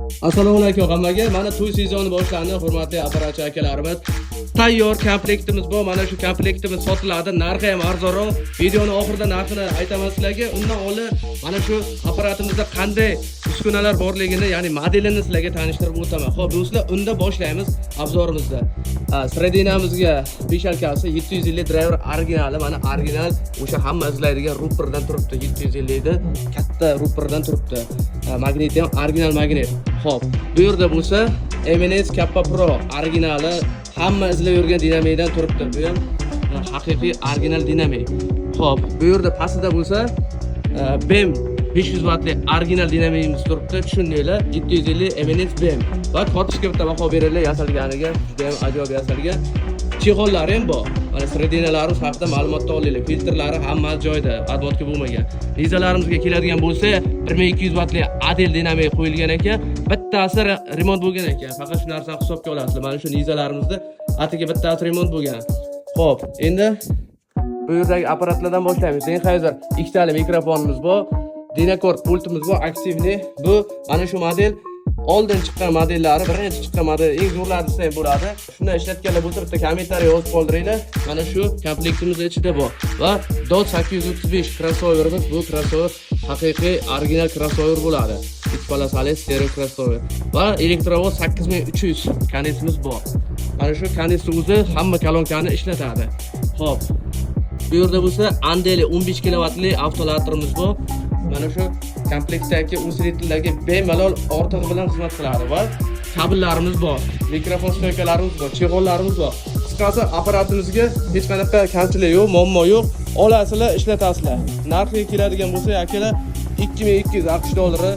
Assalomu alaykum hammaga. Mana to'y sezoni boshlandi, hurmatli apparatchi akalarimiz. Tayyor komplektimiz bor. Mana shu komplektimiz sotiladi. Narxi ham arzonroq. Videoni oxirida narxini aytaman sizlarga. Undan oldin mana shu apparatimizda qanday uskunalar borligini, ya'ni modelini sizlarga tanishtirib o'taman. Xo'p, do'stlar, unda boshlaymiz obzorimizda. Sredinamizga peshalkasi 750 driver originali, mana original o'sha hamma izlaydigan ruperdan turibdi. 750 da katta ruperdan turibdi. Magneti ham original magnet. Xo'p, bu yerda bo'lsa MNS Kappa Pro originali hamma izlab yurgan dinamikdan turibdi. Bu ham haqiqiy original dinamik. Xo'p, bu yerda pastida bo'lsa BEM 500 wattli original dinamikimiz turibdi. Tushundinglar? 750 MNS BEM. Va kotishga bitta baho berilgan, yasalganiga juda ham ajoyib yasalgan. Chexollari ham bor. Mana sredinalarimiz haqida ma'lumot olinglar. Filtrlari hamma joyda, advotga bo'lmagan. Lizalarimizga keladigan bo'lsa, 1200 wattli Adel dinamik qo'yilgan ekan. Bittasi remont bo'lgan ekan. Faqat shu narsani hisobga olasizlar. Mana shu lizalarimizda atiga bittasi remont bo'lgan. Xo'p, endi bu yerdagi apparatlardan boshlaymiz. Sennheiser ikkitali mikrofonimiz bor. Dynacor pultimiz bor, aktivniy. Bu mana shu model oldin chiqqan modellari, birinchi chiqqan model eng zo'rlari desa ham bo'ladi. Shuni ishlatganlar bo'lsa bitta kommentariy yozib qoldiringlar. Mana shu komplektimiz ichida bor. Va DOT 835 crossoverimiz, bu crossover haqiqiy original crossover bo'ladi. Ikki polosali stereo crossover. Va elektrovoz 8300 kanalimiz bor. Mana shu kanalni o'zi hamma kolonkani ishlatadi. Xo'p. Bu yerda bo'lsa Andeli 15 kilovatli avtolatorimiz bor. Mana shu komplektdagi usilitllarga bemalol ortig'i bilan xizmat qiladi va kabellarimiz bor, mikrofon stoykalarimiz bor, cheg'onlarimiz bor. Qisqasi apparatimizga hech qanaqa kamchilik yo'q, muammo yo'q. Olasizlar, ishlatasizlar. Narxiga keladigan bo'lsa, akalar 2200 AQSh dollari.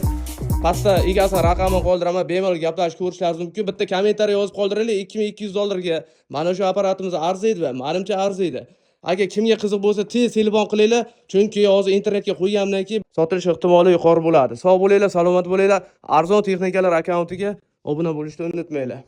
Pastda egasi raqamini qoldiraman, bemalol gaplashib ko'rishlaringiz mumkin. Bitta kommentariy yozib qoldiringlar, 2200 dollarga mana shu apparatimiz arziydi va menimcha arziydi. Agar kimga qiziq bo'lsa, tez telefon qilinglar, chunki hozir internetga qo'yganimdan keyin sotilish ehtimoli yuqori bo'ladi. Sog' bo'linglar, salomat bo'linglar. Arzon texnikalar akkauntiga obuna bo'lishni unutmanglar.